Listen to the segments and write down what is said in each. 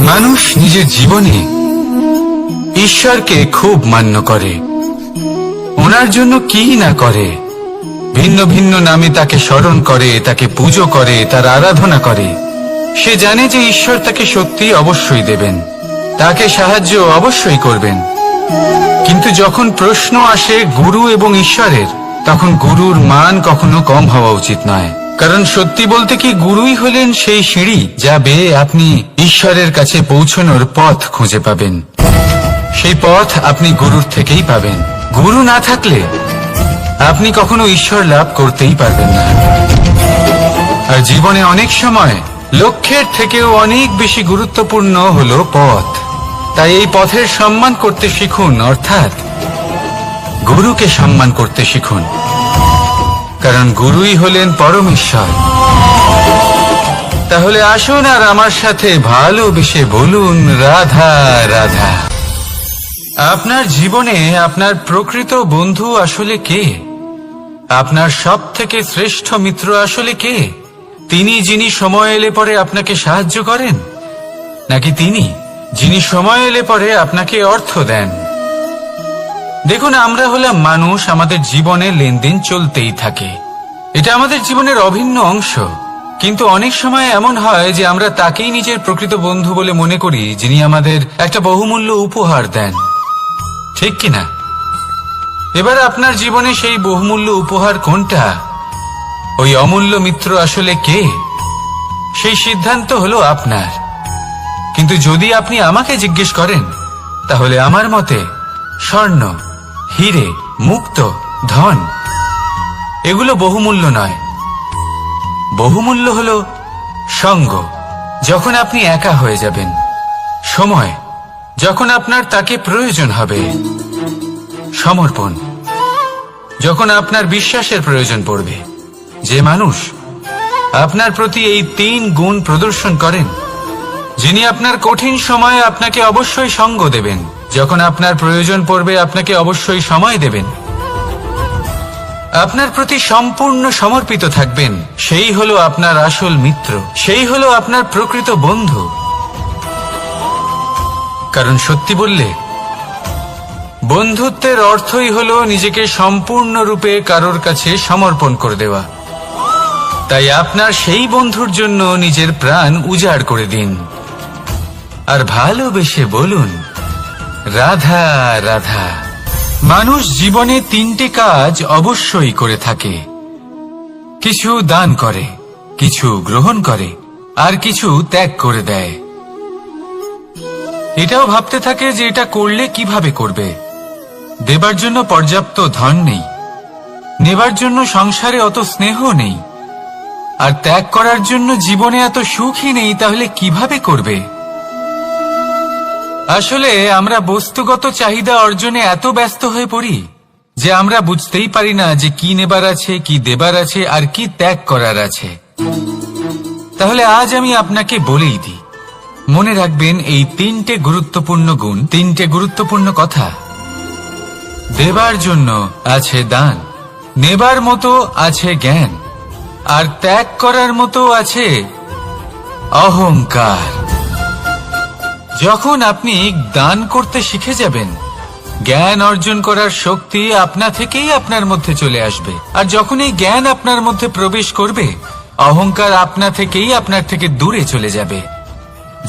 মানুষ নিজের জীবনে ঈশ্বরকে খুব মান্য করে, ওনার জন্য কি না করে। ভিন্ন ভিন্ন নামে তাকে স্মরণ করে, তাকে পুজো করে, তার আরাধনা করে। সে জানে যে ঈশ্বর তাকে সত্যি অবশ্যই দেবেন, তাকে সাহায্য অবশ্যই করবেন। কিন্তু যখন প্রশ্ন আসে গুরু এবং ঈশ্বরের, তখন গুরুর মান কখনো কম হওয়া উচিত নয়। কারণ সত্যি বলতে কি, গুরুই হলেন সেই সিঁড়ি যা বেয়ে আপনি ঈশ্বরের কাছে পৌঁছানোর পথ খুঁজে পাবেন। সেই পথ আপনি গুরুর থেকেই পাবেন। গুরু না থাকলে আপনি কখনো ঈশ্বর লাভ করতেই পারবেন না। আর জীবনে অনেক সময় লক্ষ্যের থেকেও অনেক বেশি গুরুত্বপূর্ণ হলো পথ। তাই এই পথের সম্মান করতে শিখুন, অর্থাৎ গুরুকে সম্মান করতে শিখুন। কারণ গুরুই হলেন পরমেশ্বর। তাহলে আসুন আর আমার সাথে ভালোবেসে বলুন, রাধা রাধা। আপনার জীবনে আপনার প্রকৃত বন্ধু আসলে কে? আপনার সব থেকে শ্রেষ্ঠ মিত্র আসলে কে? তিনি যিনি সময় এলে পরে আপনাকে সাহায্য করেন, নাকি তিনি যিনি সময় এলে পরে আপনাকে অর্থ দেন? দেখুন, আমরা হলাম মানুষ, আমাদের জীবনে লেনদেন চলতেই থাকে। এটা আমাদের জীবনের অভিন্ন অংশ। কিন্তু অনেক সময় এমন হয় যে আমরা তাকেই নিজের প্রকৃত বন্ধু বলে মনে করি, যিনি আমাদের একটা বহুমূল্য উপহার দেন, ঠিক কিনা? এবার আপনার জীবনে সেই বহুমূল্য উপহার কোনটা? ওই অমূল্য মিত্র আসলে কে? সেই সিদ্ধান্ত হলো আপনার। কিন্তু যদি আপনি আমাকে জিজ্ঞেস করেন, তাহলে আমার মতে স্বর্ণ, হিরে, মুক্ত, ধন এগুলো বহুমূল্য নয়। বহুমূল্য হলো সঙ্গ, যখন আপনি একা হয়ে যাবেন, সময়, যখন আপনার তাকে প্রয়োজন হবে, সমর্পণ, যখন আপনার বিশ্বাসের প্রয়োজন পড়বে। যে মানুষ আপনার প্রতি এই 3 গুণ প্রদর্শন করেন, যিনি আপনার কঠিন সময়ে আপনাকে অবশ্যই সঙ্গ দেবেন, যখন আপনার প্রয়োজন পড়বে আপনাকে অবশ্যই সময় দেবেন, আপনার প্রতি সম্পূর্ণ সমর্পিত থাকবেন, সেই হলো আপনার আসল মিত্র, সেই হলো আপনার প্রকৃত বন্ধু। কারণ সত্যি বললে, বন্ধুত্বের অর্থই হলো নিজেকে সম্পূর্ণরূপে কারোর কাছে সমর্পণ করে দেওয়া। তাই আপনার সেই বন্ধুর জন্য নিজের প্রাণ উজাড় করে দিন, আর ভালোবেসে বলুন, রাধা রাধা। মানুষ জীবনে 3টে কাজ অবশ্যই করে থাকে। কিছু দান করে, কিছু গ্রহণ করে, আর কিছু ত্যাগ করে দেয়। এটাও ভাবতে থাকে যে এটা করলে কিভাবে করবে। দেবার জন্য পর্যাপ্ত ধন নেই, নেবার জন্য সংসারে অত স্নেহ নেই, আর ত্যাগ করার জন্য জীবনে এত সুখই নেই, তাহলে কিভাবে করবে? আসলে আমরা বস্তুগত চাহিদা অর্জনে এত ব্যস্ত হয়ে পড়ি যে আমরা বুঝতেই পারি না যে কি নেবার আছে, কি দেবার আছে, আর কি ত্যাগ করার আছে। তাহলে আজ আমি আপনাকে বলেই দিই, মনে রাখবেন এই 3টে গুরুত্বপূর্ণ গুণ, 3টে গুরুত্বপূর্ণ কথা। দেবার জন্য আছে দান, নেবার মতো আছে জ্ঞান, আর ত্যাগ করার মতো আছে অহংকার। যখন আপনি দান করতে শিখে যাবেন, জ্ঞান অর্জন করার শক্তি আপনা থেকেই আপনার মধ্যে চলে আসবে। আর যখন এই জ্ঞান আপনার মধ্যে প্রবেশ করবে, অহংকার আপনা থেকেই আপনার থেকে দূরে চলে যাবে।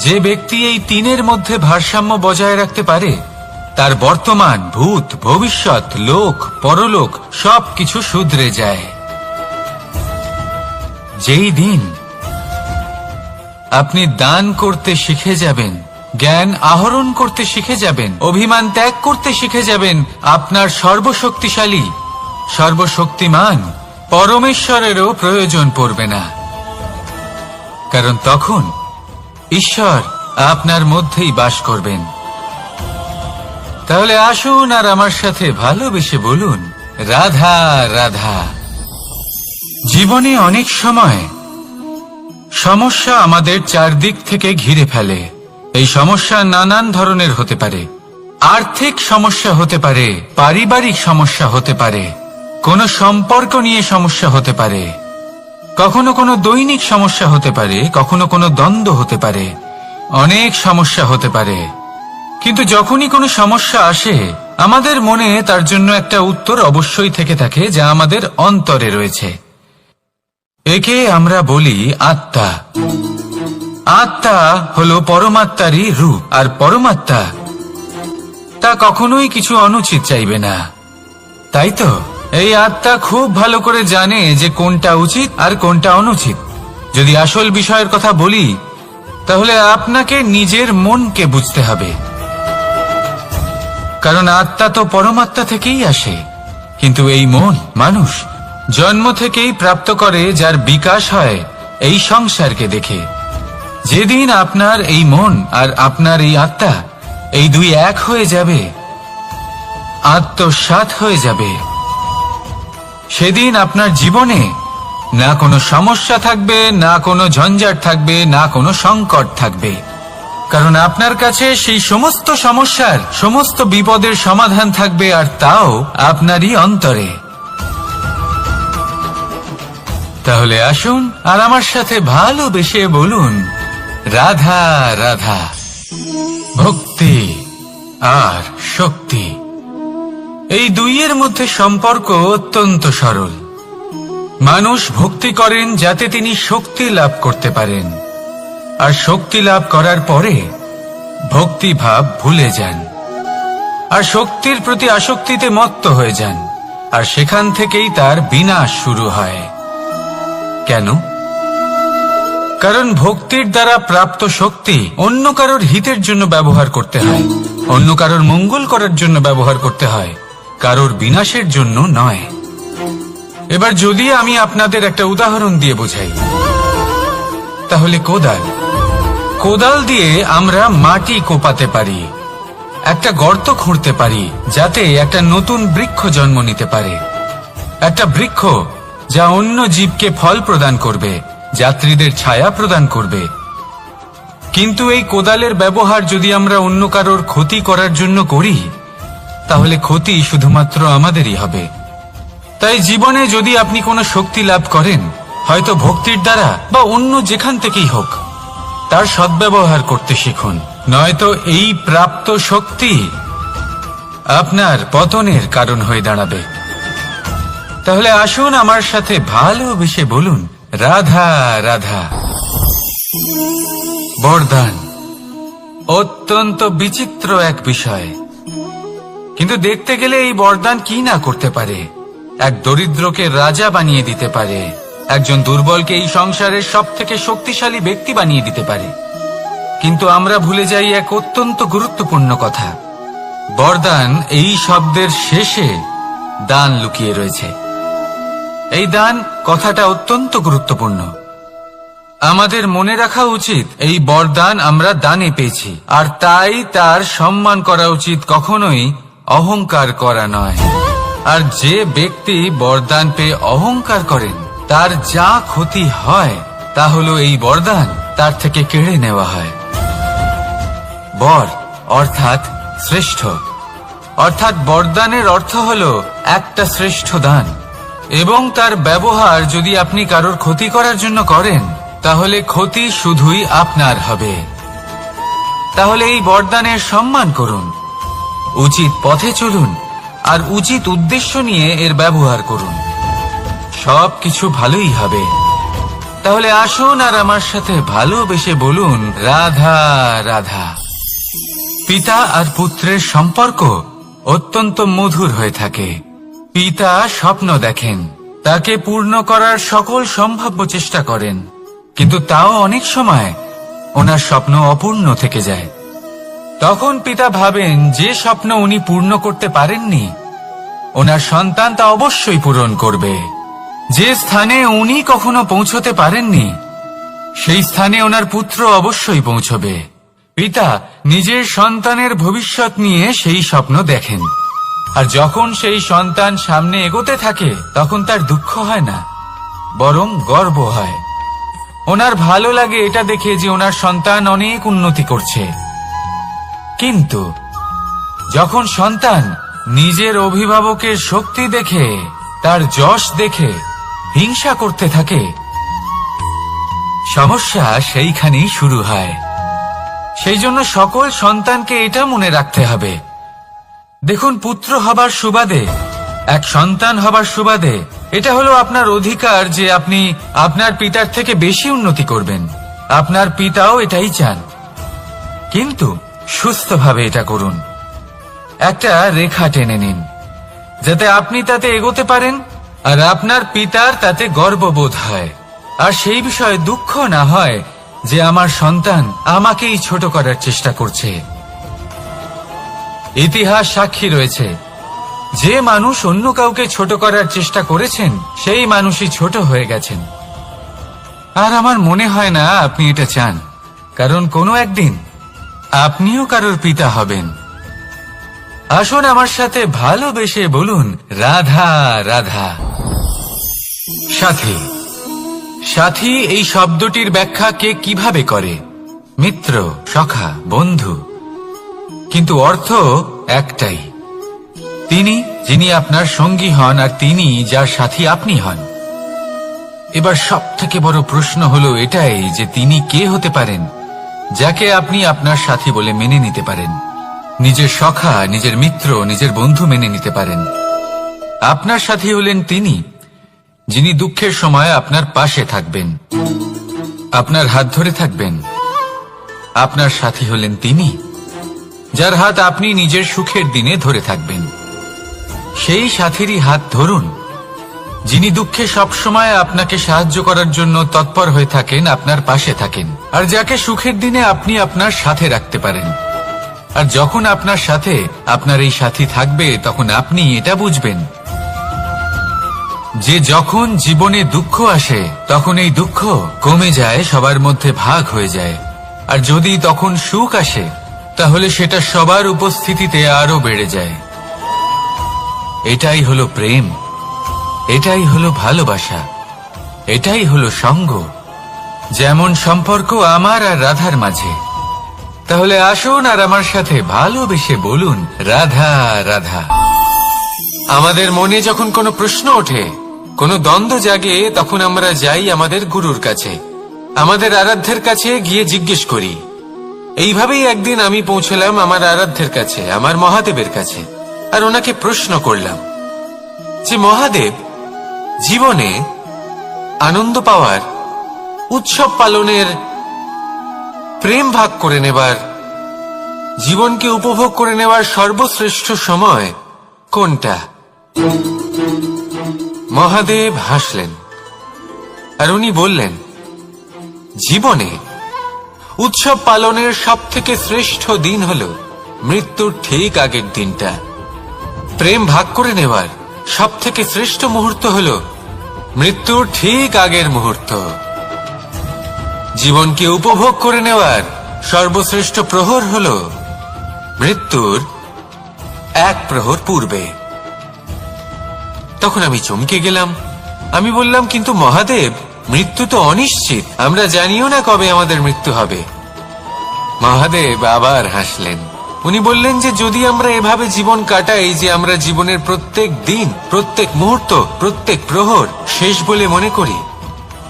যে ব্যক্তি এই 3-এর মধ্যে ভারসাম্য বজায় রাখতে পারে, তার বর্তমান, ভূত, ভবিষ্যৎ, লোক, পরলোক সবকিছু শুধরে যায়। যেই দিন আপনি দান করতে শিখে যাবেন, জ্ঞান আহরণ করতে শিখে যাবেন, অভিমান ত্যাগ করতে শিখে যাবেন, আপনার সর্বশক্তিশালী, সর্বশক্তিমান পরমেশ্বরেরও প্রয়োজন পড়বে না। কারণ তখন ঈশ্বর আপনার মধ্যেই বাস করবেন। তাহলে আসুন আর আমার সাথে ভালোবেসে বলুন, রাধা রাধা। জীবনে অনেক সময় সমস্যা আমাদের চারদিক থেকে ঘিরে ফেলে। এই সমস্যা নানান ধরনের হতে পারে। আর্থিক সমস্যা হতে পারে, পারিবারিক সমস্যা হতে পারে, কোনো সম্পর্ক নিয়ে সমস্যা হতে পারে, কখনো কোনো দৈনিক সমস্যা হতে পারে, কখনো কোনো দ্বন্দ্ব হতে পারে, অনেক সমস্যা হতে পারে, কিন্তু যখনই কোনো সমস্যা আসে আমাদের মনে তার জন্য একটা উত্তর অবশ্যই থেকে থাকে, যা আমাদের অন্তরে রয়েছে। একে আমরা বলি আত্মা। আত্মা হলো পরমাত্মারই রূপ, আর পরমাত্মা তা কখনোই কিছু অনুচিত চাইবে না, তাই তো? এই আত্মা খুব ভালো করে জানে যে কোনটা উচিত আর কোনটা অনুচিত। যদি আসল বিষয়ের কথা বলি, তাহলে আপনাকে নিজের মনকে বুঝতে হবে, কারণ আত্মা তো পরমাত্মা থেকেই আসে। কিন্তু এই মন মানুষ জন্ম থেকেই প্রাপ্ত করে, যার বিকাশ হয় এই সংসারকে দেখে। যেদিন আপনার এই মন আর আপনার এই আত্মা এই দুই এক হয়ে যাবে, আত্মসাৎ হয়ে যাবে, সেদিন আপনার জীবনে না কোনো সমস্যা থাকবে, না কোনো ঝঞ্ঝাট থাকবে, না কোনো সংকট থাকবে, কারণ আপনার কাছে সেই সমস্ত সমস্যার সমস্ত বিপদের সমাধান থাকবে, আর তাও আপনারই অন্তরে। তাহলে আসুন আর আমার সাথে ভালোবেসে বলুন, রাধা রাধা। ভক্তি আর শক্তি, এই দুইয়ের মধ্যে সম্পর্ক অত্যন্ত সরল। মানুষ ভক্তি করেন যাতে তিনি শক্তি লাভ করতে পারেন, আর শক্তি লাভ করার পরে ভক্তি ভাব ভুলে যান, আর শক্তির প্রতি আসক্তিতে মত্ত হয়ে যান, আর সেখান থেকেই তার বিনাশ শুরু হয়। কেন? কারণ ভক্তির দ্বারা প্রাপ্ত শক্তি অন্য কারোর হিতের জন্য ব্যবহার করতে হয়, অন্য কারোর মঙ্গল করার জন্য ব্যবহার করতে হয়, কারোর বিনাশের জন্য নয়। এবার যদি আমি আপনাদের একটা উদাহরণ দিয়ে বোঝাই, তাহলে কোদাল দিয়ে আমরা মাটি কোপাতে পারি, একটা গর্ত খুঁড়তে পারি, যাতে একটা নতুন বৃক্ষ জন্ম নিতে পারে, একটা বৃক্ষ যা অন্য জীবকে ফল প্রদান করবে, যাত্রীদের ছায়া প্রদান করবে। কিন্তু এই কোদালের ব্যবহার যদি আমরা অন্য কারোর ক্ষতি করার জন্য করি, তাহলে ক্ষতি শুধুমাত্র আমাদেরই হবে। তাই জীবনে যদি আপনি কোনো শক্তি লাভ করেন, হয়তো ভক্তির দ্বারা বা অন্য যেখান থেকেই হোক, তার সদ্ব্যবহার করতে শিখুন, নয়তো এই প্রাপ্ত শক্তি আপনার পতনের কারণ হয়ে দাঁড়াবে। তাহলে আসুন আমার সাথে ভালোবেসে বলুন, রাধা রাধা। বরদান অত্যন্ত বিচিত্র এক বিষয়, কিন্তু দেখতে গেলে এই বরদান কি না করতে পারে। এক দরিদ্রকে রাজা বানিয়ে দিতে পারে, একজন দুর্বলকে এই সংসারের সব থেকে শক্তিশালী ব্যক্তি বানিয়ে দিতে পারে। কিন্তু আমরা ভুলে যাই এক অত্যন্ত গুরুত্বপূর্ণ কথা, বরদান এই শব্দের শেষে দান লুকিয়ে রয়েছে। এই দান কথাটা অত্যন্ত গুরুত্বপূর্ণ। আমাদের মনে রাখা উচিত এই বরদান আমরা দানে পেয়েছি, আর তাই তার সম্মান করা উচিত, কখনোই অহংকার করা নয়। আর যে ব্যক্তি বরদান পেয়ে অহংকার করেন, তার যা ক্ষতি হয় তা হলো এই বরদান তার থেকে কেড়ে নেওয়া হয়। বর অর্থাৎ শ্রেষ্ঠ, অর্থাৎ বরদানের অর্থ হলো একটা শ্রেষ্ঠ দান, এবং তার ব্যবহার যদি আপনি কারোর ক্ষতি করার জন্য করেন, তাহলে ক্ষতি শুধুই আপনার হবে। তাহলে এই বরদানের সম্মান করুন, উচিত পথে চলুন, আর উচিত উদ্দেশ্য নিয়ে এর ব্যবহার করুন, সবকিছু ভালোই হবে। তাহলে আসুন আর আমার সাথে ভালোবেসে বলুন, রাধা রাধা। পিতা আর পুত্রের সম্পর্ক অত্যন্ত মধুর হয়ে থাকে। পিতা স্বপ্ন দেখেন, তাকে পূর্ণ করার সকল সম্ভাব্য চেষ্টা করেন, কিন্তু তাও অনেক সময় ওনার স্বপ্ন অপূর্ণ থেকে যায়। তখন পিতা ভাবেন যে স্বপ্ন উনি পূর্ণ করতে পারেননি, ওনার সন্তান তা অবশ্যই পূরণ করবে। যে স্থানে উনি কখনো পৌঁছতে পারেননি, সেই স্থানে ওনার পুত্র অবশ্যই পৌঁছবে। পিতা নিজের সন্তানের ভবিষ্যৎ নিয়ে সেই স্বপ্ন দেখেন, আর যখন সেই সন্তান সামনে এগোতে থাকে, তখন তার দুঃখ হয় না, বরং গর্ব হয়। ওনার ভালো লাগে এটা দেখে যে ওনার সন্তান অনেক উন্নতি করছে। কিন্তু যখন সন্তান নিজের অভিভাবকের শক্তি দেখে, তার যশ দেখে হিংসা করতে থাকে, সমস্যা সেইখানেই শুরু হয়। সেই জন্য সকল সন্তানকে এটা মনে রাখতে হবে। দেখুন, পুত্র হবার সুবাদে, এক সন্তান হবার সুবাদে এটা হলো আপনার অধিকার যে আপনি আপনার পিতার থেকে বেশি উন্নতি করবেন। আপনার পিতাও এটাই চান, কিন্তু সুস্থভাবে এটা করুন। একটা রেখা টেনে নিন যাতে আপনি তাতে এগোতে পারেন আর আপনার পিতার তাতে গর্ববোধ হয়, আর সেই বিষয়ে দুঃখ না হয় যে আমার সন্তান আমাকেই ছোট করার চেষ্টা করছে। ইতিহাস সাক্ষী রয়েছে, যে মানুষ অন্য কাউকে ছোট করার চেষ্টা করেছেন সেই মানুষই ছোট হয়ে গেছেন। আর আমার মনে হয় না আপনি এটা চান, কারণ কোনো একদিন আপনিও কারোর পিতা হবেন। আসুন আমার সাথে ভালোবেসে বলুন, রাধা রাধা। সাথী। সাথী এই শব্দটির ব্যাখ্যা কে কিভাবে করে? মিত্র, সখা, বন্ধু। কিন্তু অর্থ একটাই, তিনি যিনি আপনার সঙ্গী হন আর তিনি যার সাথী আপনি হন। এবার সব থেকে বড় প্রশ্ন হলো এটাই যে তিনি কে হতে পারেন যাকে আপনি আপনার সাথী বলে মেনে নিতে পারেন, নিজের সখা, নিজের মিত্র, নিজের বন্ধু মেনে নিতে পারেন। আপনার সাথী হলেন তিনি যিনি দুঃখের সময় আপনার পাশে থাকবেন, আপনার হাত ধরে থাকবেন। আপনার সাথী হলেন তিনি যার হাত আপনি নিজের সুখের দিনে ধরে থাকবেন। সেই সাথীরই হাত ধরুন যিনি দুঃখে সবসময় আপনাকে সাহায্য করার জন্য তৎপর হয়ে থাকেন, আপনার পাশে থাকেন, আর যাকে সুখের দিনে আপনি আপনার সাথে রাখতে পারেন। আর যখন আপনার সাথে আপনার এই সাথী থাকবে তখন আপনি এটা বুঝবেন যে যখন জীবনে দুঃখ আসে তখন এই দুঃখ কমে যায়, সবার মধ্যে ভাগ হয়ে যায়। আর যদি তখন সুখ আসে তাহলে সেটা সবার উপস্থিতিতে আরো বেড়ে যায়। এটাই হলো প্রেম, এটাই হলো ভালোবাসা, এটাই হলো সঙ্গ। যেমন সম্পর্ক আমার আর রাধার মাঝে। তাহলে আসুন আর আমার সাথে ভালোবেসে বলুন, রাধা রাধা। আমাদের মনে যখন কোনো প্রশ্ন ওঠে, কোনো দ্বন্দ্ব জাগে, তখন আমরা যাই আমাদের গুরুর কাছে, আমাদের আরাধ্যের কাছে গিয়ে জিজ্ঞেস করি। এইভাবেই একদিন আমি পৌঁছলাম আমার আরাধ্যের কাছে, আমার মহাদেবের কাছে, আর ওনাকে প্রশ্ন করলাম যে মহাদেব, জীবনে আনন্দ পাওয়ার, উৎসব পালনের, প্রেম ভাগ করে নেবার, জীবনকে উপভোগ করে নেওয়ার সর্বশ্রেষ্ঠ সময় কোনটা? মহাদেব হাসলেন আর উনি বললেন, জীবনে উৎসব পালনের সব থেকে শ্রেষ্ঠ দিন হল মৃত্যুর ঠিক আগের দিনটা। প্রেম ভাগ করে নেওয়ার সব থেকে শ্রেষ্ঠ মুহূর্ত হল মৃত্যুর ঠিক আগের মুহূর্ত। জীবনকে উপভোগ করে নেওয়ার সর্বশ্রেষ্ঠ প্রহর হল মৃত্যুর এক প্রহর পূর্বে। তখন আমি চমকে গেলাম। আমি বললাম, কিন্তু মহাদেব, মৃত্যু তো অনিশ্চিত, আমরা জানিও না কবে আমাদের মৃত্যু হবে। মহাদেব আবার হাসলেন। উনি বললেন যে যদি আমরা এভাবে জীবন কাটাই যে আমরা জীবনের প্রত্যেক দিন, প্রত্যেক মুহূর্ত, প্রত্যেক প্রহর শেষ বলে মনে করি,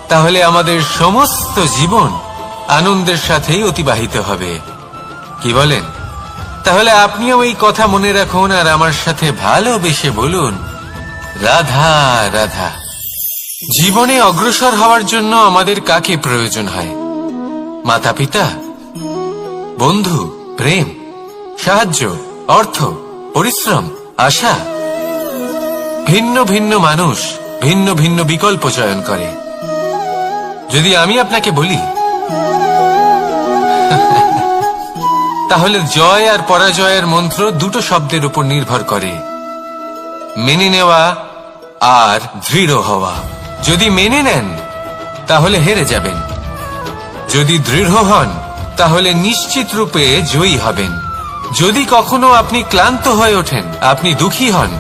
তাহলে আমাদের সমস্ত জীবন আনন্দের সাথেই অতিবাহিত হবে। কি বলেন? তাহলে আপনিও এই কথা মনে রাখুন আর আমার সাথে ভালোবেসে বলুন, রাধা রাধা। জীবনে অগ্রসর হওয়ার জন্য আমাদের কাকে প্রয়োজন হয়? মাতা পিতা, বন্ধু, প্রেম, সাহায্য, অর্থ, পরিশ্রম, আশা। ভিন্ন ভিন্ন মানুষ ভিন্ন ভিন্ন বিকল্প চয়ন করে। যদি আমি আপনাকে বলি তাহলে জয় আর পরাজয়ের মন্ত্র দুটো শব্দের উপর নির্ভর করে, মেনে নেওয়া আর দৃঢ় হওয়া। যদি মেনে নেন তাহলে হেরে যাবেন, যদি দৃঢ় হন তাহলে নিশ্চিত রূপে জয়ী হবেন। যদি কখনো আপনি ক্লান্ত হয়ে ওঠেন, আপনি দুঃখী হন,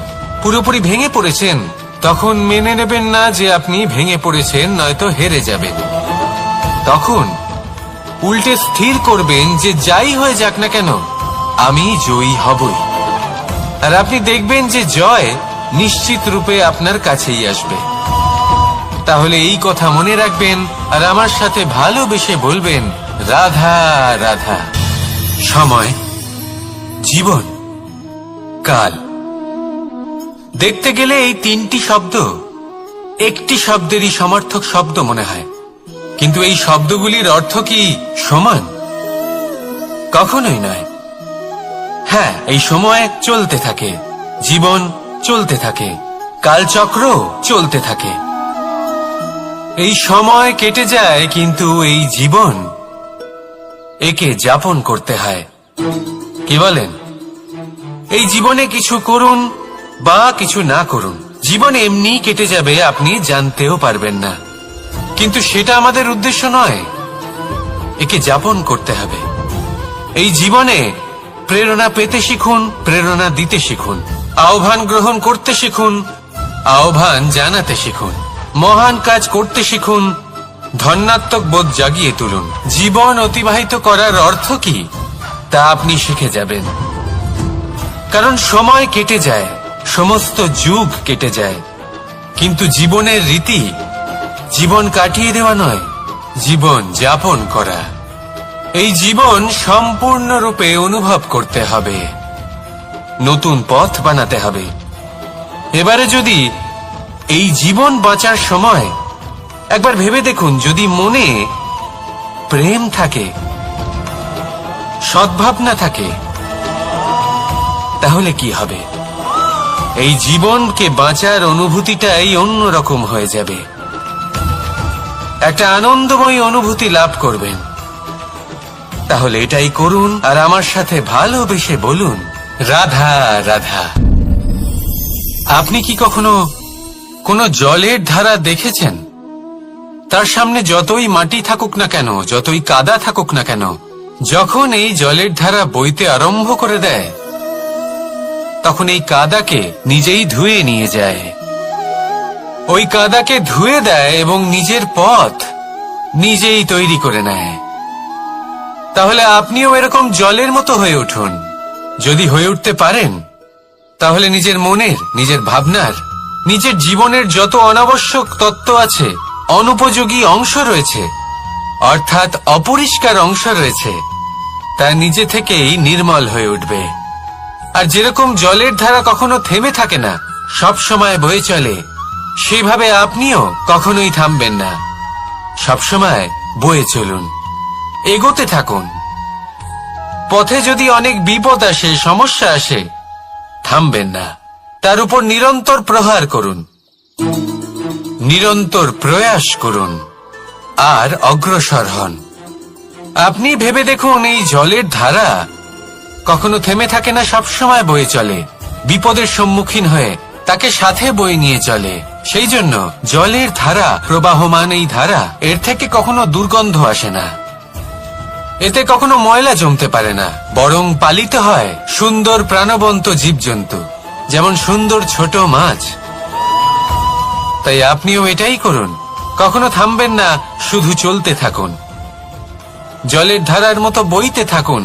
পুরোপুরি ভেঙে পড়েছেন, তখন মেনে নেবেন না যে আপনি ভেঙে পড়েছেন, নয়তো হেরে যাবেন। তখন উল্টে স্থির করবেন যে যাই হয়ে যাক না কেন আমি জয়ী হবই। আর আপনি দেখবেন যে জয় নিশ্চিত রূপে আপনার কাছেই আসবে। তাহলে এই কথা মনে রাখবেন আর আমার সাথে ভালোবেসে বলবেন, রাধা রাধা। সময়, জীবন, কাল। দেখতে গেলে এই তিনটি শব্দ একটি শব্দেরই সমার্থক শব্দ মনে হয়, কিন্তু এই শব্দগুলির অর্থ কি সমান? কখনোই নয়। হ্যাঁ, এই সময় চলতে থাকে, জীবন চলতে থাকে, কালচক্র চলতে থাকে। এই সময় কেটে যায়, কিন্তু এই জীবন একে যাপন করতে হয়। কি বলেন? এই জীবনে কিছু করুন বা কিছু না করুন, জীবন এমনি কেটে যাবে, আপনি জানতেও পারবেন না। কিন্তু সেটা আমাদের উদ্দেশ্য নয়, একে যাপন করতে হবে। এই জীবনে প্রেরণা পেতে শিখুন, প্রেরণা দিতে শিখুন, আহ্বান গ্রহণ করতে শিখুন, আহ্বান জানাতে শিখুন, মহান কাজ করতে শিখুন, ধন্যাত্মক বোধ জাগিয়ে তুলুন। জীবন অতিবাহিত করার অর্থ কি তা আপনি শিখে যাবেন। কারণ সময় কেটে যায়, সমস্ত যুগ কেটে যায়, কিন্তু জীবনের রীতি জীবন কাটিয়ে দেওয়া নয়, জীবন যাপন করা। এই জীবন সম্পূর্ণরূপে অনুভব করতে হবে, নতুন পথ বানাতে হবে। এবারে যদি এই জীবন বাঁচার সময় একবার ভেবে দেখুন, যদি মনে প্রেম থাকে, সদ্ভাবনা থাকে, তাহলে কি হবে? এই জীবনকে বাঁচার অনুভূতিটাই অন্যরকম হয়ে যাবে, একটা আনন্দময় অনুভূতি লাভ করবেন। তাহলে এটাই করুন, আর আমার সাথে ভালোবেসে বলুন, রাধা রাধা। আপনি কি কখনো কোনো জলের ধারা দেখেছেন? তার সামনে যতই মাটি থাকুক না কেন, যতই কাদা থাকুক না কেন, যখন এই জলের ধারা বইতে আরম্ভ করে দেয়, তখন এই কাদাকে নিজেই ধুয়ে নিয়ে যায়। ওই কাদাকে ধুয়ে দেয় এবং নিজের পথ নিজেই তৈরি করে নেয়। তাহলে আপনিও এরকম জলের মতো হয়ে উঠুন। যদি হয়ে উঠতে পারেন, তাহলে নিজের মনের, নিজের ভাবনার, নিজের জীবনের যত অনাবশ্যক তত্ত্ব আছে, অনুপযোগী অংশ রয়েছে, অর্থাৎ অপরিষ্কার অংশ রয়েছে, তা নিজে থেকেই নির্মল হয়ে উঠবে। আর যেরকম জলের ধারা কখনো থেমে থাকে না, সব সময় বয়ে চলে, সেভাবে আপনিও কখনোই থামবেন না, সবসময় বয়ে চলুন, এগোতে থাকুন। পথে যদি অনেক বিপদ আসে, সমস্যা আসে, থামবেন না, তার উপর নিরন্তর প্রহার করুন, নিরন্তর প্রয়াস করুন, আর অগ্রসর হন। আপনি ভেবে দেখুন, এই জলের ধারা কখনো থেমে থাকে না, সবসময় বয়ে চলে, বিপদের সম্মুখীন হয়ে তাকে সাথে বয়ে নিয়ে চলে। সেই জন্য জলের ধারা, প্রবাহমান এই ধারা, এর থেকে কখনো দুর্গন্ধ আসে না, এতে কখনো ময়লা জমতে পারে না, বরং পালিত হয় সুন্দর প্রাণবন্ত জীবজন্তু, যেমন সুন্দর ছোট মাছ। তাই আপনিও এটাই করুন, কখনো থামবেন না, শুধু চলতে থাকুন, জলের ধারার মতো বইতে থাকুন।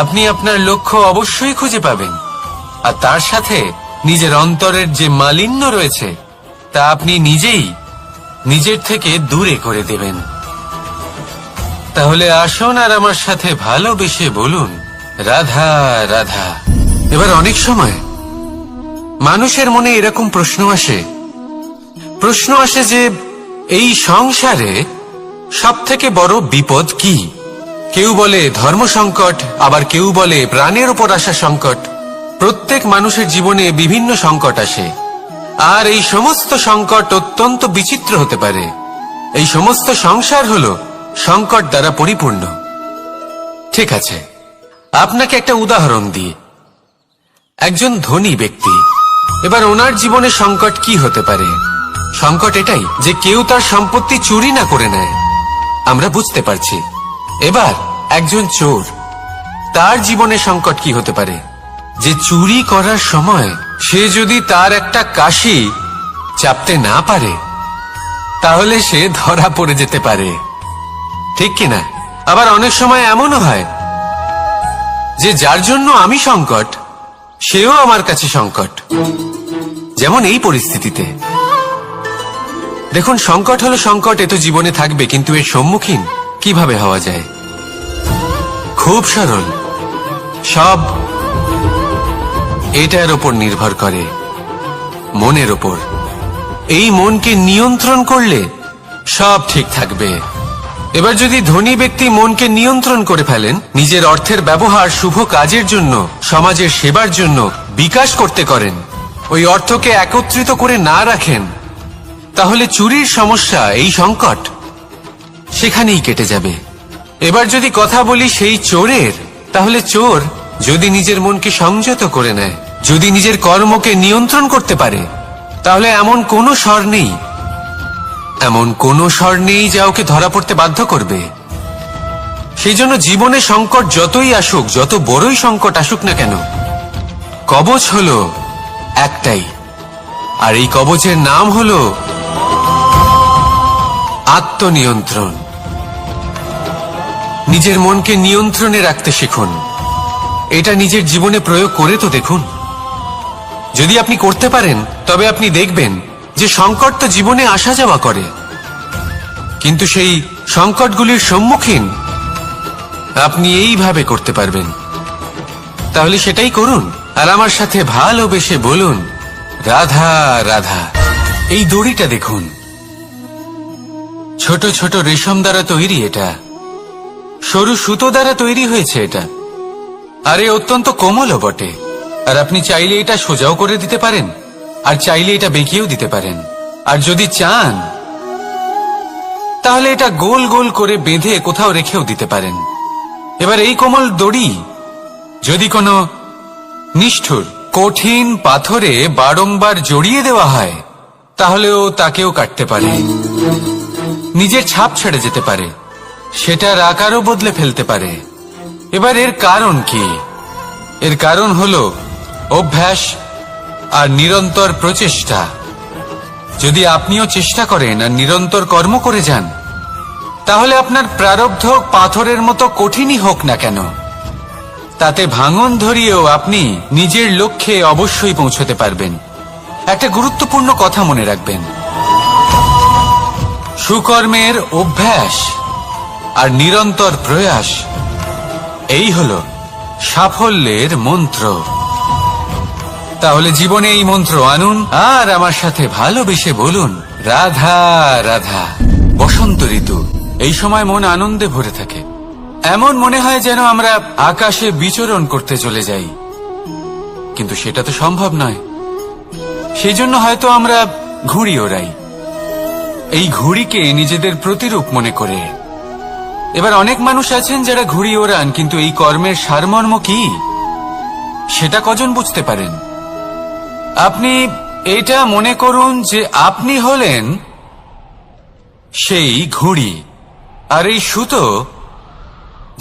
আপনি আপনার লক্ষ্য অবশ্যই খুঁজে পাবেন, আর তার সাথে নিজের অন্তরের যে মালিন্য রয়েছে, তা আপনি নিজেই নিজের থেকে দূরে করে দেবেন। তাহলে আসুন আর আমার সাথে ভালোবেসে বলুন, রাধা রাধা। এবার অনেক সময় মানুষের মনে এরকম প্রশ্ন আসে যে এই সংসারে সবথেকে বড় বিপদ কি? কেউ বলে ধর্ম সংকট, আবার কেউ বলে প্রাণের উপর আসা সংকট। প্রত্যেক মানুষের জীবনে বিভিন্ন সংকট আসে, আর এই সমস্ত সংকট অত্যন্ত বিচিত্র হতে পারে। এই সমস্ত সংসার হলো সংকট দ্বারা পরিপূর্ণ। ঠিক আছে, আপনাকে একটা উদাহরণ দিই। একজন ধনী ব্যক্তি, এবার ওনার জীবনে সংকট কি হতে পারে? সংকট এটাই যে কেউ তার সম্পত্তি চুরি না করে নেয়, আমরা বুঝতে পারছি। এবার একজন চোর, তার জীবনে সংকট কি হতে পারে? যে চুরি করার সময় সে যদি তার একটা কাশি চাপতে না পারে, তাহলে সে ধরা পড়ে যেতে পারে, ঠিক কিনা? আবার অনেক সময় এমনও হয় যে যার জন্য আমি সংকট, সেও আমার কাছে সংকট। যেমন এই পরিস্থিতিতে দেখুন, সংকট হলো সংকট, এ তো জীবনে থাকবে, কিন্তু এর সম্মুখীন কিভাবে হওয়া যায়? খুব সরল। সব এটার ওপর নির্ভর করে, মনের ওপর। এই মনকে নিয়ন্ত্রণ করলে সব ঠিক থাকবে। এবার যদি ধনী ব্যক্তি মনকে নিয়ন্ত্রণ করে ফেলেন, নিজের অর্থের ব্যবহার শুভ কাজের জন্য, সমাজের সেবার জন্য বিকাশ করতে করেন, ওই অর্থকে একত্রিত করে না রাখেন, তাহলে চুরির সমস্যা, এই সংকট সেখানেই কেটে যাবে। এবার যদি কথা বলি সেই চোরের, তাহলে চোর যদি নিজের মনকে সংযত করে নেয়, যদি নিজের কর্মকে নিয়ন্ত্রণ করতে পারে, তাহলে এমন কোনো স্বর নেই, এমন কোনো স্বর নেই যা ওকে ধরা পড়তে বাধ্য করবে। সেই জন্য জীবনে সংকট যতই আসুক, যত বড়ই সংকট আসুক না কেন, কবচ হলো একটাই, আর এই কবচের নাম হলো আত্মনিয়ন্ত্রণ। নিজের মনকে নিয়ন্ত্রণে রাখতে শিখুন। এটা নিজের জীবনে প্রয়োগ করে তো দেখুন। যদি আপনি করতে পারেন, তবে আপনি দেখবেন যে সংকট তো জীবনে আসা যাওয়া করে, কিন্তু সেই সংকটগুলির সম্মুখীন আপনি এইভাবে করতে পারবেন। তাহলে সেটাই করুন, আর আমার সাথে ভালোবেসে বলুন, রাধা রাধা। এই দড়িটা দেখুন, ছোট ছোট রেশম দ্বারা তৈরি, এটা সরু সুতো দ্বারা তৈরি হয়েছে এটা, আর এ অত্যন্ত কোমলও বটে। আর আপনি চাইলে এটা সোজাও করে দিতে পারেন, আর চাইলে এটা বেঁকিয়েও দিতে পারেন, আর যদি চান তাহলে এটা গোল গোল করে বেঁধে কোথাও রেখেও দিতে পারেন। এবার এই কোমল দড়ি যদি কোনো নিষ্ঠুর কঠিন পাথরে বারংবার জড়িয়ে দেওয়া হয়, তাহলেও তাকেও কাটতে পারে, নিজের ছাপ ছেড়ে যেতে পারে, সেটার আকারও বদলে ফেলতে পারে। এবার এর কারণ কি? এর কারণ হলো অভ্যাস আর নিরন্তর প্রচেষ্টা। যদি আপনিও চেষ্টা করেন আর নিরন্তর কর্ম করে যান, তাহলে আপনার প্রারব্ধ পাথরের মতো কঠিনই হোক না কেন, তাতে ভাঙন ধরিয়েও আপনি নিজের লক্ষ্যে অবশ্যই পৌঁছতে পারবেন। একটা গুরুত্বপূর্ণ কথা মনে রাখবেন, সুকর্মের অভ্যাস আর নিরন্তর প্রয়াস, এই হলো সাফল্যের মন্ত্র। তাহলে জীবনে এই মন্ত্র আনুন, আর আমার সাথে ভালোবেসে বলুন, রাধা রাধা। বসন্ত ঋতু, এই সময় মন আনন্দে ভরে থাকে। এমন মনে হয় যেন আমরা আকাশে বিচরণ করতে চলে যাই, কিন্তু সেটা তো সম্ভব নয়। সেই জন্য হয়তো আমরা ঘুড়ি ওড়াই, এই ঘুড়িকে নিজেদের প্রতিরূপ মনে করে। এবার অনেক মানুষ আছেন যারা ঘুড়ি ওড়ান, কিন্তু এই কর্মের সারমর্ম কি সেটা কজন বুঝতে পারেন? আপনি এটা মনে করুন যে আপনি হলেন সেই ঘুড়ি, আর এই সুতো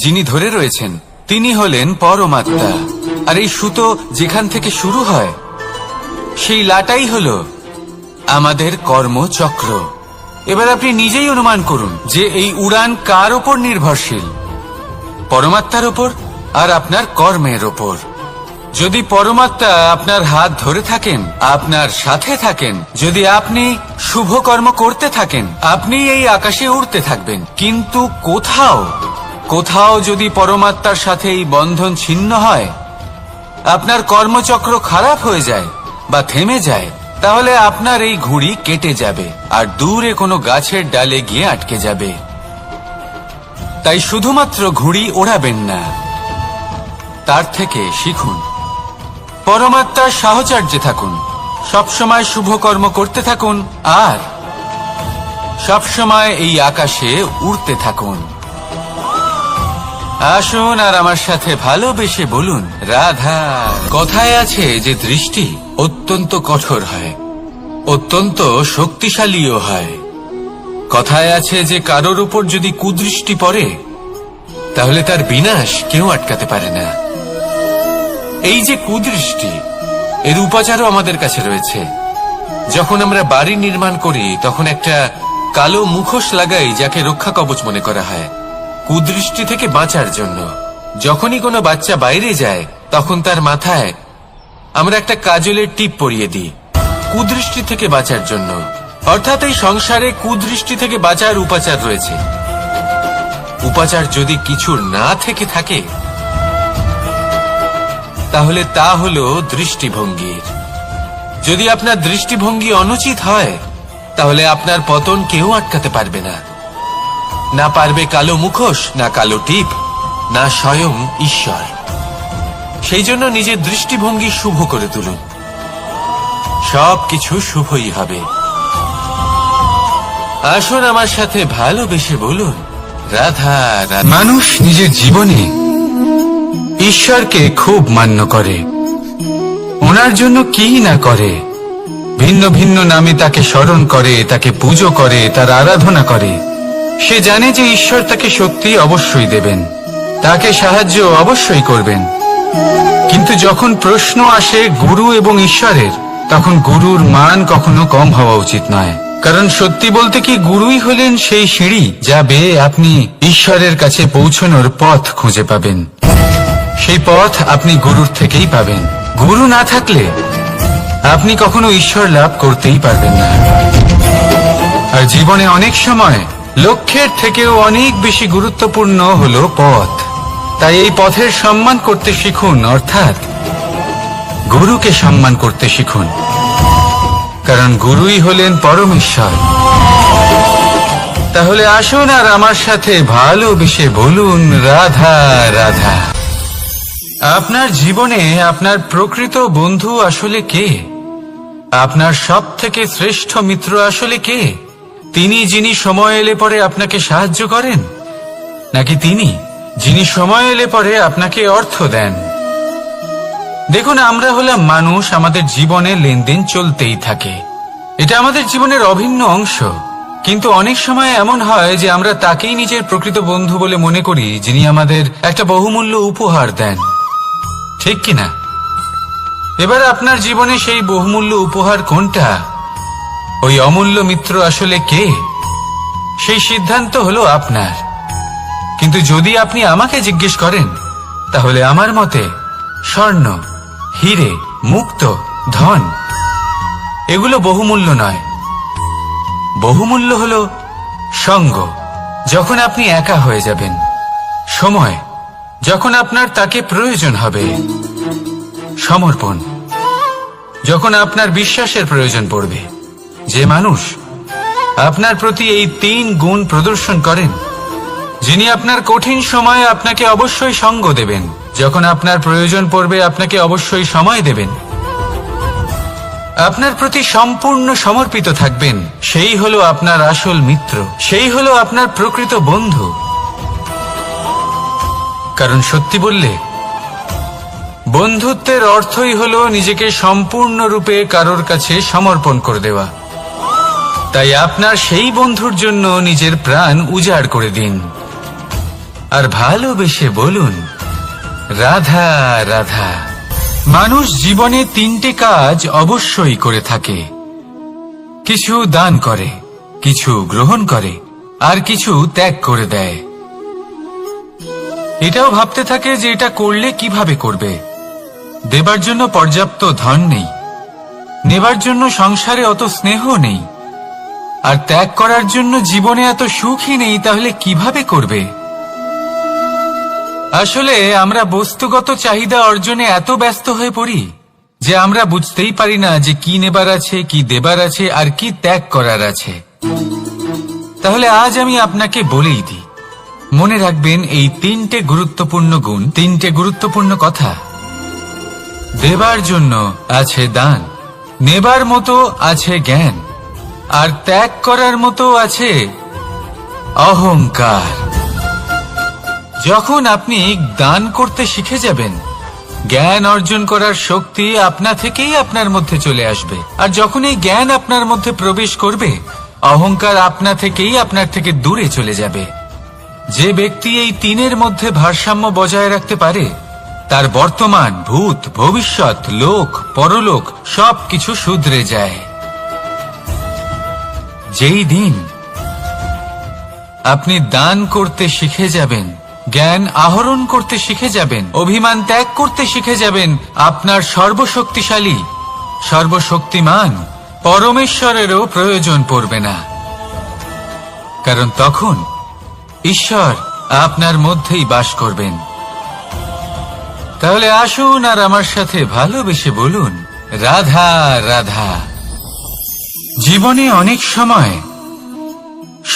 যিনি ধরে রয়েছেন তিনি হলেন পরমাত্মা। আর এই সুতো যেখান থেকে শুরু হয়, সেই লাটাই হলো আমাদের কর্মচক্র। এবার আপনি নিজেই অনুমান করুন যে এই উড়ান কার ওপর নির্ভরশীল, পরমাত্মার ওপর আর আপনার কর্মের ওপর। যদি পরমাত্মা আপনার হাত ধরে থাকেন, আপনার সাথে থাকেন, যদি আপনি শুভ কর্ম করতে থাকেন, আপনি এই আকাশে উড়তে থাকবেন। কিন্তু কোথাও কোথাও যদি পরমাত্মার সাথে এই বন্ধন ছিন্ন হয়, আপনার কর্মচক্র খারাপ হয়ে যায় বা থেমে যায়, তাহলে আপনার এই ঘুড়ি কেটে যাবে আর দূরে কোনো গাছের ডালে গিয়ে আটকে যাবে। তাই শুধুমাত্র ঘুড়ি ওড়াবেন না, তার থেকে শিখুন, পরমাত্মার সাহচর্যে থাকুন, সবসময় শুভ কর্ম করতে থাকুন, আর সবসময় এই আকাশে উড়তে থাকুন। আসুন আর আমার সাথে ভালোবেসে বলুন, রাধা। কথায় আছে যে দৃষ্টি অত্যন্ত কঠোর হয়, অত্যন্ত শক্তিশালীও হয়। কথায় আছে যে কারোর উপর যদি কুদৃষ্টি পড়ে, তাহলে তার বিনাশ কেউ আটকাতে পারে না। এই যে কুদৃষ্টি, এর উপাচারও আমাদের কাছে রয়েছে। যখন আমরা বাড়ি নির্মাণ করি, তখন একটা কালো মুখোশ লাগাই, যাকে রক্ষা কবচ মনে করা হয়, কুদৃষ্টি থেকে বাঁচার জন্য। যখনই কোনো বাচ্চা বাইরে যায়, তখন তার মাথায় আমরা একটা কাজলের টিপ পরিয়ে দিই, কুদৃষ্টি থেকে বাঁচার জন্য। অর্থাৎ এই সংসারে কুদৃষ্টি থেকে বাঁচার উপাচার রয়েছে। উপাচার যদি কিছু না থেকে থাকে তাহলে তা হলো দৃষ্টিভঙ্গির। যদি আপনার দৃষ্টিভঙ্গি অনুচিত হয় তাহলে আপনার পতন কেউ আটকাতে পারবে না। না পারবে কালো মুখোশ, না কালো টিপ, না স্বয়ং ঈশ্বর। সেই জন্য নিজের দৃষ্টিভঙ্গি শুভ করে তুলুন, সবকিছু শুভই হবে। আসুন আমার সাথে ভালোবেসে বলুন, রাধা রাধা। মানুষ নিজের জীবনে ঈশ্বরকে খুব মান্য করে, ওনার জন্য কি না করে। ভিন্ন ভিন্ন নামে তাকে স্মরণ করে, তাকে পুজো করে, তার আরাধনা করে। সে জানে যে ঈশ্বর তাকে শক্তি অবশ্যই দেবেন, তাকে সাহায্য অবশ্যই করবেন। কিন্তু যখন প্রশ্ন আসে গুরু এবং ঈশ্বরের, তখন গুরুর মান কখনো কম হওয়া উচিত নয়। কারণ সত্যি বলতে কি, গুরুই হলেন সেই সিঁড়ি যা বেয়ে আপনি ঈশ্বরের কাছে পৌঁছানোর পথ খুঁজে পাবেন। সেই পথ আপনি গুরুর থেকেই পাবেন। গুরু না থাকলে আপনি কখনো ঈশ্বর লাভ করতেই পারবেন না। আর জীবনে অনেক সময় লক্ষ্যের থেকেও অনেক বেশি গুরুত্বপূর্ণ হলো পথ। তাই এই পথের সম্মান করতে শিখুন, অর্থাৎ গুরুকে সম্মান করতে শিখুন। কারণ গুরুই হলেন পরমেশ্বর। তাহলে আসুন আর আমার সাথে ভালোবেসে বলুন, রাধা রাধা। আপনার জীবনে আপনার প্রকৃত বন্ধু আসলে কে? আপনার সব থেকে শ্রেষ্ঠ মিত্র আসলে কে? তিনি যিনি সময় এলে পরে আপনাকে সাহায্য করেন, নাকি তিনি যিনি সময় এলে পরে আপনাকে অর্থ দেন? দেখুন, আমরা হলাম মানুষ, আমাদের জীবনে লেনদেন চলতেই থাকে। এটা আমাদের জীবনের অভিন্ন অংশ। কিন্তু অনেক সময় এমন হয় যে আমরা তাকেই নিজের প্রকৃত বন্ধু বলে মনে করি, যিনি আমাদের একটা বহুমূল্য উপহার দেন, ঠিক কিনা? এবার আপনার জীবনে সেই বহুমূল্য উপহার কোনটা, ওই অমূল্য মিত্র আসলে কে, সেই সিদ্ধান্ত হলো আপনার। কিন্তু যদি আপনি আমাকে জিজ্ঞেস করেন, তাহলে আমার মতে স্বর্ণ, হিরে, মুক্ত, ধন এগুলো বহুমূল্য নয়। বহুমূল্য হলো সঙ্গ, যখন আপনি একা হয়ে যাবেন; সময়, যখন আপনার তাকে প্রয়োজন হবে; সমর্পণ, যখন আপনার বিশ্বাসের প্রয়োজন পড়বে। যে মানুষ আপনার প্রতি এই 3 গুণ প্রদর্শন করেন, যিনি আপনার কঠিন সময়ে আপনাকে অবশ্যই সঙ্গ দেবেন, যখন আপনার প্রয়োজন পড়বে আপনাকে অবশ্যই সময় দেবেন, আপনার প্রতি সম্পূর্ণ সমর্পিত থাকবেন, সেই হলো আপনার আসল মিত্র, সেই হলো আপনার প্রকৃত বন্ধু। কারণ সত্যি বললে, বন্ধুত্বের অর্থই হলো নিজেকে সম্পূর্ণরূপে কারোর কাছে সমর্পণ করে দেওয়া। তাই আপনার সেই বন্ধুর জন্য নিজের প্রাণ উজাড় করে দিন, আর ভালোবেসে বলুন, রাধা রাধা। মানুষ জীবনে 3টে কাজ অবশ্যই করে থাকে: কিছু দান করে, কিছু গ্রহণ করে, আর কিছু ত্যাগ করে দেয়। এটাও ভাবতে থাকে যে এটা করলে কিভাবে করবে। দেবার জন্য পর্যাপ্ত ধন নেই, নেবার জন্য সংসারে অত স্নেহ নেই, আর ত্যাগ করার জন্য জীবনে এত সুখই নেই, তাহলে কিভাবে করবে? আসলে আমরা বস্তুগত চাহিদা অর্জনে এত ব্যস্ত হয়ে পড়ি যে আমরা বুঝতেই পারি না যে কি নেবার আছে, কি দেবার আছে, আর কি ত্যাগ করার আছে। তাহলে আজ আমি আপনাকে বলেই দিই, মনে রাখবেন এই 3টে গুরুত্বপূর্ণ গুণ, 3টে গুরুত্বপূর্ণ কথা। দেবার জন্য আছে দান, নেবার মতো আছে জ্ঞান, আর ত্যাগ করার মতো আছে অহংকার। যখন আপনি দান করতে শিখে যাবেন, জ্ঞান অর্জন করার শক্তি আপনা থেকেই আপনার মধ্যে চলে আসবে। আর যখন এই জ্ঞান আপনার মধ্যে প্রবেশ করবে, অহংকার আপনা থেকেই আপনার থেকে দূরে চলে যাবে। যে ব্যক্তি এই 3-এর মধ্যে ভারসাম্য বজায় রাখতে পারে, তার বর্তমান, ভূত, ভবিষ্যৎ, লোক, পরলোক সবকিছু শুধরে যায়। যেই দিন আপনি দান করতে শিখে যাবেন, জ্ঞান আহরণ করতে শিখে যাবেন, অভিমান ত্যাগ করতে শিখে যাবেন, আপনার সর্বশক্তিশালী, সর্বশক্তিমান পরমেশ্বরেরও প্রয়োজন পড়বে না। কারণ তখন ঈশ্বর আপনার মধ্যেই বাস করবেন। তাহলে আসুন আর আমার সাথে ভালোবেসে বলুন, রাধা রাধা। জীবনে অনেক সময়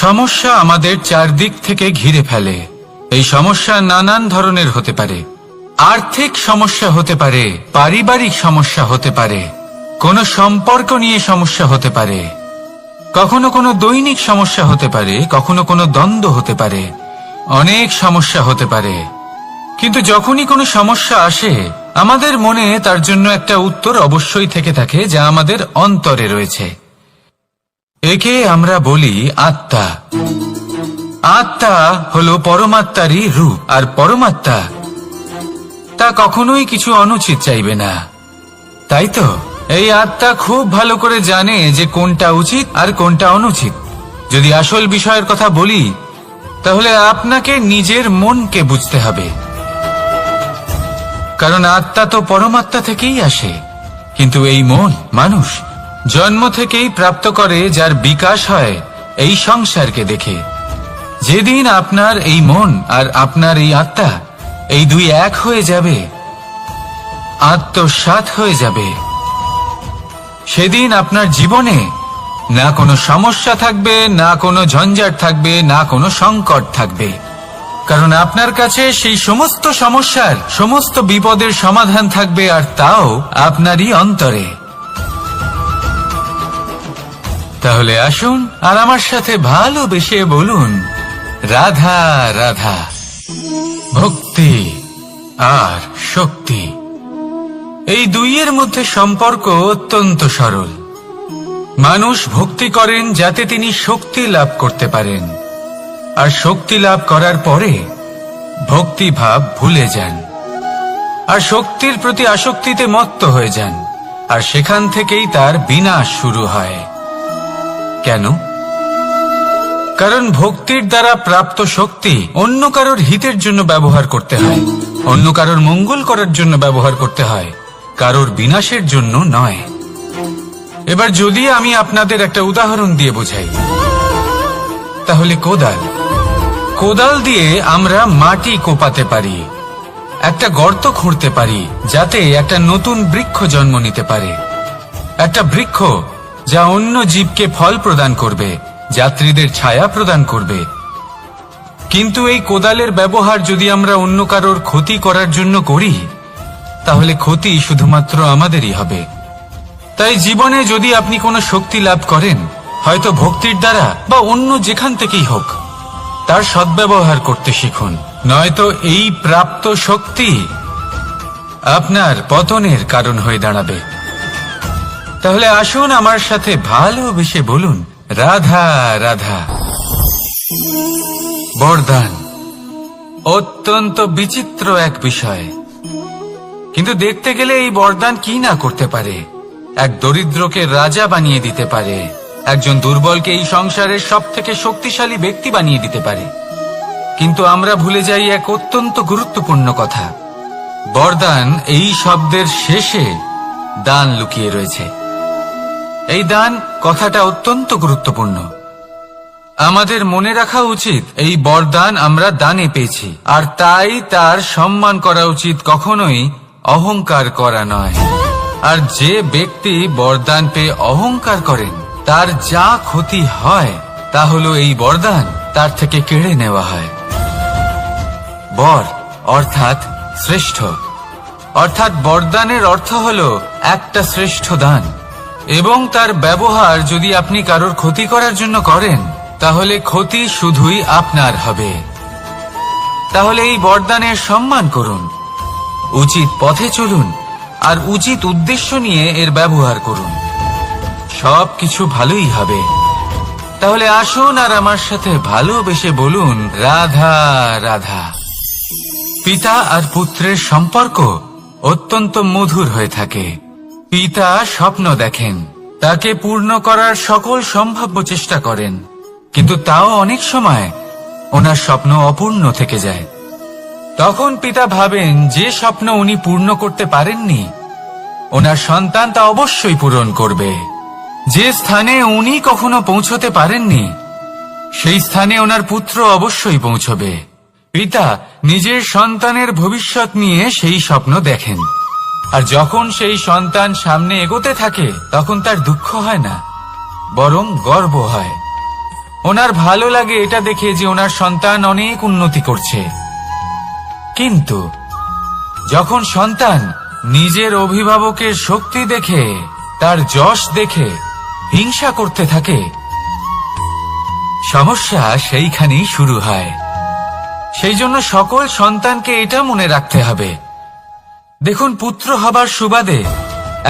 সমস্যা আমাদের চারদিক থেকে ঘিরে ফেলে। এই সমস্যা নানান ধরনের হতে পারে। আর্থিক সমস্যা হতে পারে, পারিবারিক সমস্যা হতে পারে, কোনো সম্পর্ক নিয়ে সমস্যা হতে পারে, কখনো কোনো দৈনিক সমস্যা হতে পারে, কখনো কোনো দ্বন্দ্ব হতে পারে, অনেক সমস্যা হতে পারে। কিন্তু যখনই কোনো সমস্যা আসে, আমাদের মনে তার জন্য একটা উত্তর অবশ্যই থেকে থাকে, যা আমাদের অন্তরে রয়েছে। একে আমরা বলি আত্মা। আত্মা হলো পরমাত্মারই রূপ, আর পরমাত্মা তা কখনোই কিছু অনুচিত চাইবে না, তাই তো? এই আত্মা খুব ভালো করে জানে যে কোনটা উচিত আর কোনটা অনুচিত। যদি আসল বিষয়ের কথা বলি, তাহলে আপনাকে নিজের মনকে বুঝতে হবে, কারণ আত্মা তো পরমাত্মা থেকেই আসে। কিন্তু এই মন মানুষ জন্ম থেকেই প্রাপ্ত করে, যার বিকাশ হয় এই সংসারকে দেখে। যেদিন আপনার এই মন আর আপনার এই আত্মা এই দুই এক হয়ে যাবে, আত্মসাৎ হয়ে যাবে, সেদিন আপনার জীবনে না কোনো সমস্যা থাকবে, না কোনো ঝঞ্ঝাট থাকবে, না কোনো সংকট থাকবে। কারণ আপনার কাছে সেই সমস্ত সমস্যার, সমস্ত বিপদের সমাধান থাকবে, আর তাও আপনারই অন্তরে। তাহলে আসুন আর আমার সাথে ভালোবেসে বলুন, রাধা রাধা। ভক্তি আর শক্তি, এই দুইয়ের মধ্যে সম্পর্ক অত্যন্ত সরল। মানুষ ভক্তি করেন যাতে তিনি শক্তি লাভ করতে পারেন, আর শক্তি লাভ করার পরে ভক্তি ভাব ভুলে যান, আর শক্তির প্রতি আসক্তিতে মত্ত হয়ে যান, আর সেখান থেকেই তার বিনাশ শুরু হয়। কেন? কারণ ভক্তির দ্বারা প্রাপ্ত শক্তি অন্য কারোর হিতের জন্য ব্যবহার করতে হয়, অন্য কারোর মঙ্গল করার জন্য ব্যবহার করতে হয়, কারোর বিনাশের জন্য নয়। এবার যদি আমি আপনাদের একটা উদাহরণ দিয়ে বোঝাই, তাহলে কোদাল দিয়ে আমরা মাটি কোপাতে পারি, একটা গর্ত খুঁড়তে পারি, যাতে একটা নতুন বৃক্ষ জন্ম নিতে পারে। একটা বৃক্ষ যা অন্য জীবকে ফল প্রদান করবে, যাত্রীদের ছায়া প্রদান করবে। কিন্তু এই কোদালের ব্যবহার যদি আমরা অন্য কারোর ক্ষতি করার জন্য করি, তাহলে ক্ষতি শুধুমাত্র আমাদেরই হবে। তাই জীবনে যদি আপনি কোনো শক্তি লাভ করেন, হয়তো ভক্তির দ্বারা বা অন্য যেখান থেকেই হোক, তার সদ্ব্যবহার করতে শিখুন, নয়তো এই প্রাপ্ত শক্তি আপনার পতনের কারণ হয়ে দাঁড়াবে। তাহলে আসুন আমার সাথে ভালোবেসে বলুন, রাধা রাধা। বরদান অত্যন্ত বিচিত্র এক বিষয়, কিন্তু দেখতে গেলে এই বরদান কি না করতে পারে। এক দরিদ্রকে রাজা বানিয়ে দিতে পারে, একজন দুর্বলকে এই সংসারের সব থেকে শক্তিশালী ব্যক্তি বানিয়ে দিতে পারে। কিন্তু আমরা ভুলে যাই এক অত্যন্ত গুরুত্বপূর্ণ কথা। বরদান এই শব্দের শেষে দান লুকিয়ে রয়েছে। এই দান কথাটা অত্যন্ত গুরুত্বপূর্ণ। আমাদের মনে রাখা উচিত এই বরদান আমরা দানে পেয়েছি, আর তাই তার সম্মান করা উচিত, কখনোই অহংকার করা নয়। আর যে ব্যক্তি বরদান পেয়ে অহংকার করেন, তার যা ক্ষতি হয় তা হলো এই বরদান তার থেকে কেড়ে নেওয়া হয়। বর অর্থাৎ শ্রেষ্ঠ, অর্থাৎ বরদানের অর্থ হলো একটা শ্রেষ্ঠ দান, এবং তার ব্যবহার যদি আপনি কারোর ক্ষতি করার জন্য করেন, তাহলে ক্ষতি শুধুই আপনার হবে। তাহলে এই বরদানের সম্মান করুন, উচিত পথে চলুন, আর উচিত উদ্দেশ্য নিয়ে এর ব্যবহার করুন, সবকিছু ভালোই হবে। তাহলে আসুন আর আমার সাথে ভালোবেসে বলুন, রাধা রাধা। পিতা আর পুত্রের সম্পর্ক অত্যন্ত মধুর হয়ে থাকে। পিতা স্বপ্ন দেখেন, তাকে পূর্ণ করার সকল সম্ভাব্য চেষ্টা করেন, কিন্তু তাও অনেক সময় ওনার স্বপ্ন অপূর্ণ থেকে যায়। তখন পিতা ভাবেন যে স্বপ্ন উনি পূর্ণ করতে পারেননি, ওনার সন্তান তা অবশ্যই পূরণ করবে। যে স্থানে উনি কখনো পৌঁছতে পারেননি, সেই স্থানে ওনার পুত্র অবশ্যই পৌঁছবে। পিতা নিজের সন্তানের ভবিষ্যৎ নিয়ে সেই স্বপ্ন দেখেন, আর যখন সেই সন্তান সামনে এগোতে থাকে তখন তার দুঃখ হয় না, বরং গর্ব হয়। ওনার ভালো লাগে এটা দেখে যে ওনার সন্তান অনেক উন্নতি করছে। কিন্তু যখন সন্তান নিজের অভিভাবকের শক্তি দেখে, তার যশ দেখে হিংসা করতে থাকে, সমস্যা সেইখানেই শুরু হয়। সেই জন্য সকল সন্তানকে এটা মনে রাখতে হবে, দেখুন, পুত্র হবার সুবাদে,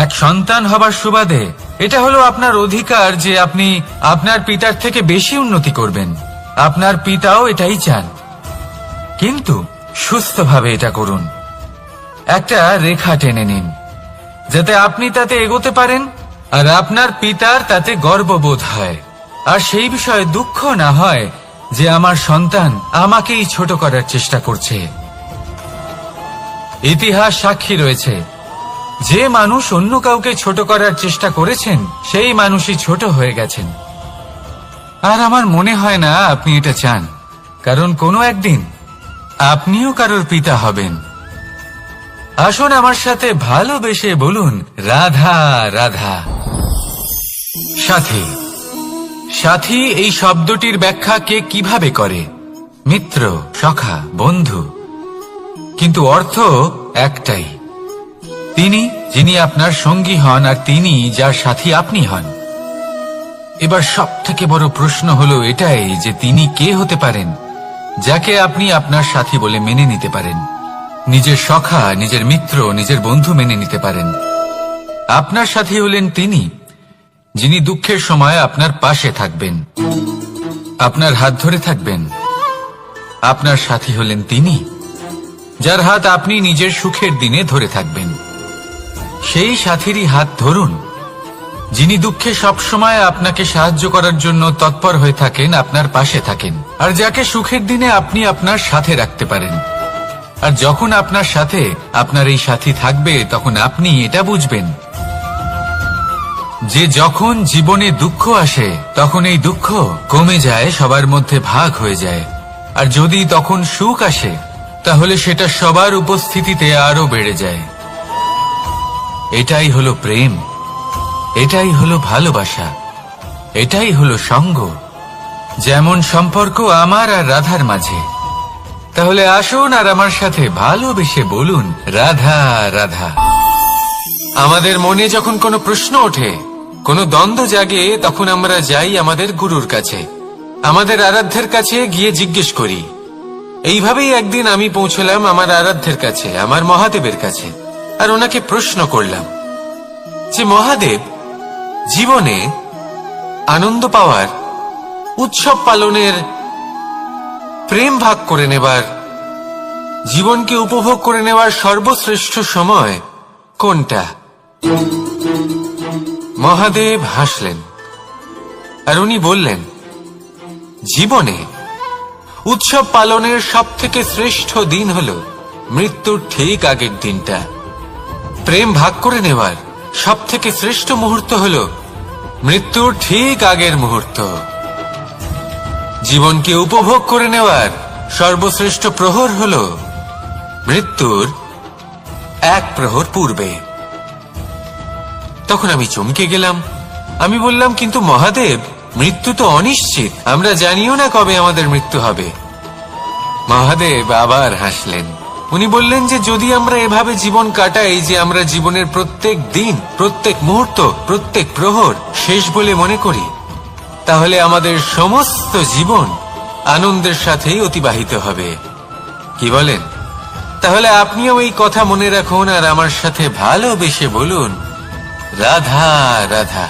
এক সন্তান হবার সুবাদে এটা হলো আপনার অধিকার যে আপনি আপনার পিতার থেকে বেশি উন্নতি করবেন। আপনার পিতাও এটাই চান, কিন্তু সুস্থভাবে এটা করুন। একটা রেখা টেনে নিন যাতে আপনি তাতে এগোতে পারেন আর আপনার পিতার তাতে গর্ববোধ হয়, আর সেই বিষয়ে দুঃখ না হয় যে আমার সন্তান আমাকেই ছোট করার চেষ্টা করছে। ইতিহাস সাক্ষী রয়েছে, যে মানুষ অন্য কাউকে ছোট করার চেষ্টা করেছেন সেই মানুষই ছোট হয়ে গেছেন। আর আমার মনে হয় না আপনি এটা চান, কারণ কোনো একদিন আপনিও কারোর পিতা হবেন। আসুন আমার সাথে ভালোবেসে বলুন, রাধা রাধা। সাথী, সাথী এই শব্দটির ব্যাখ্যা কে কিভাবে করে? মিত্র, সখা, বন্ধু, কিন্তু অর্থ একটাই। তিনি যিনি আপনার সঙ্গী হন আর তিনি যার সাথী আপনি হন। এবার সব থেকে বড় প্রশ্ন হলো এটাই যে তিনি কে হতে পারেন যাকে আপনি আপনার সাথী বলে মেনে নিতে পারেন, নিজের সখা, নিজের মিত্র, নিজের বন্ধু মেনে নিতে পারেন। আপনার সাথী হলেন তিনি যিনি দুঃখের সময় আপনার পাশে থাকবেন, আপনার হাত ধরে থাকবেন। আপনার সাথী হলেন তিনি যার হাত আপনি নিজের সুখের দিনে ধরে থাকবেন। সেই সাথীরই হাত ধরুন যিনি দুঃখে সবসময় আপনাকে সাহায্য করার জন্য তৎপর হয়ে থাকেন, আপনার পাশে থাকেন, আর যাকে সুখের দিনে আপনি আপনার সাথে রাখতে পারেন। আর যখন আপনার সাথে আপনার এই সাথী থাকবে তখন আপনি এটা বুঝবেন যে যখন জীবনে দুঃখ আসে তখন এই দুঃখ কমে যায়, সবার মধ্যে ভাগ হয়ে যায়। আর যদি তখন সুখ আসে তাহলে সেটা সবার উপস্থিতিতে আরো বেড়ে যায়। এটাই হলো প্রেম, এটাই হলো ভালোবাসা, এটাই হলো সঙ্গ, যেমন সম্পর্ক আমার আর রাধার মাঝে। তাহলে আসুন আর আমার সাথে ভালোবেসে বলুন, রাধা রাধা। আমাদের মনে যখন কোনো প্রশ্ন ওঠে, কোনো দ্বন্দ্ব জাগে, তখন আমরা যাই আমাদের গুরুর কাছে, আমাদের আরাধ্যের কাছে গিয়ে জিজ্ঞেস করি। এইভাবেই একদিন আমি পৌঁছলাম আমার আরাধ্যের কাছে, আমার মহাদেবের কাছে, আর ওনাকে প্রশ্ন করলাম যে মহাদেব, জীবনে আনন্দ পাওয়ার, উৎসব পালনের, প্রেম ভাগ করে নেবার, জীবনকে উপভোগ করে নেওয়ার সর্বশ্রেষ্ঠ সময় কোনটা? মহাদেব হাসলেন আর উনি বললেন, জীবনে উৎসব পালনের সব থেকে শ্রেষ্ঠ দিন হলো মৃত্যুর ঠিক আগের দিনটা। প্রেম ভাগ করে নেওয়ার সব থেকে শ্রেষ্ঠ মুহূর্ত হলো মৃত্যুর ঠিক আগের মুহূর্ত। জীবনকে উপভোগ করে নেওয়ার সর্বশ্রেষ্ঠ প্রহর হলো মৃত্যুর এক প্রহর পূর্বে। তখন আমি চমকে গেলাম। আমি বললাম, কিন্তু মহাদেব, মৃত্যু তো অনিশ্চিত, আমরা জানিও না কবে আমাদের মৃত্যু হবে। মহাদেব আবার হাসলেন। উনি বললেন যে যদি আমরা এভাবে জীবন কাটাই যে আমরা জীবনের প্রত্যেক দিন, প্রত্যেক মুহূর্ত, প্রত্যেক প্রহর শেষ বলে মনে করি, তাহলে আমাদের সমস্ত জীবন আনন্দের সাথেই অতিবাহিত হবে। কি বলেন? তাহলে আপনিও এই কথা মনে রাখুন আর আমার সাথে ভালোবেসে বলুন, রাধা রাধা।